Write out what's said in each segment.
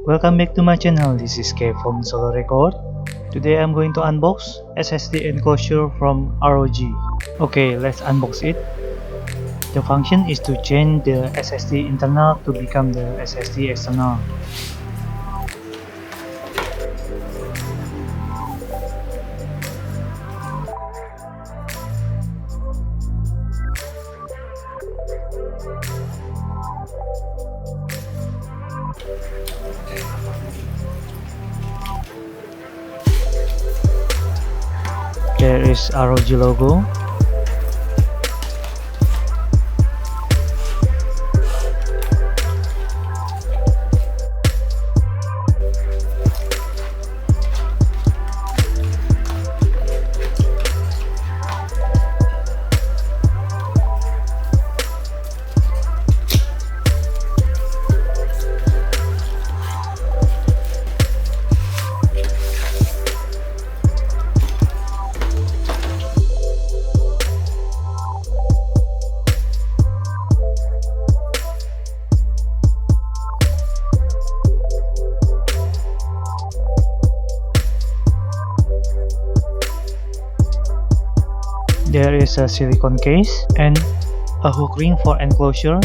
Welcome back to my channel. This is K from Solo Record. Today I'm going to unbox SSD Enclosure from ROG. Okay, let's unbox it. The function is to change the SSD internal to become the SSD external. There is ROG logo. There is a silicone case and a hook ring for enclosure.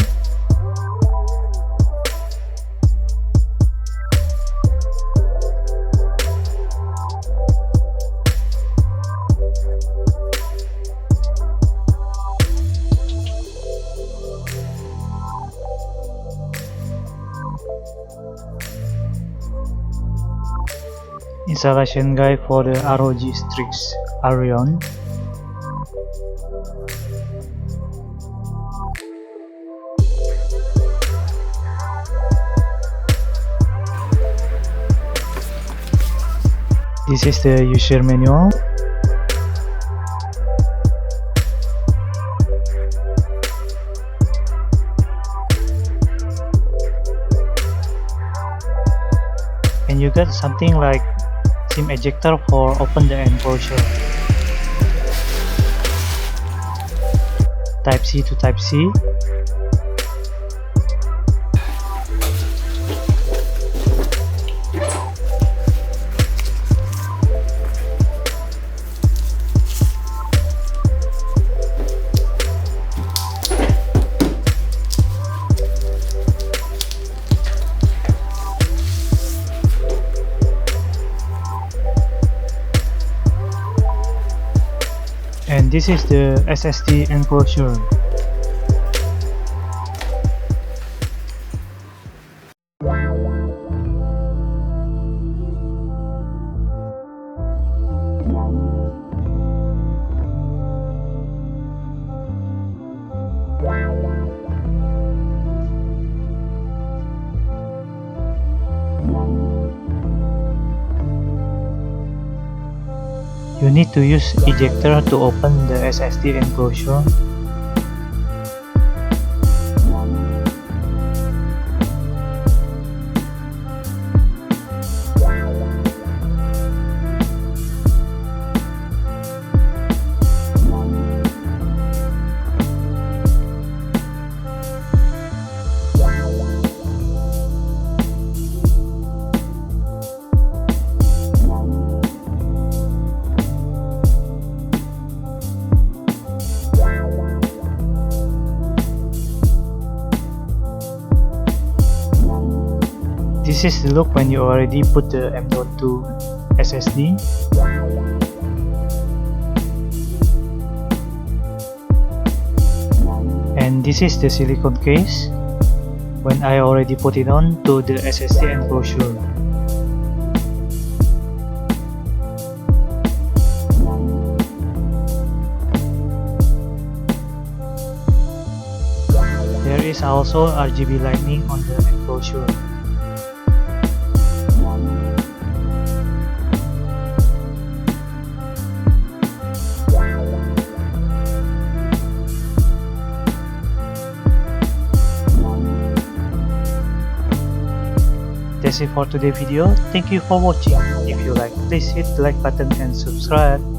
Installation guide for the ROG Strix Arion. This is the user manual. And you got something like SIM ejector for open the enclosure. Type C to Type C. And this is the SSD enclosure. You need to use ejector to open the SSD enclosure. This is the look when you already put the M.2 SSD. And this is the silicone case when I already put it on to the SSD enclosure. There is also RGB Lightning on the enclosure. That's it for today's video. Thank you for watching. If you like, please hit the like button and subscribe.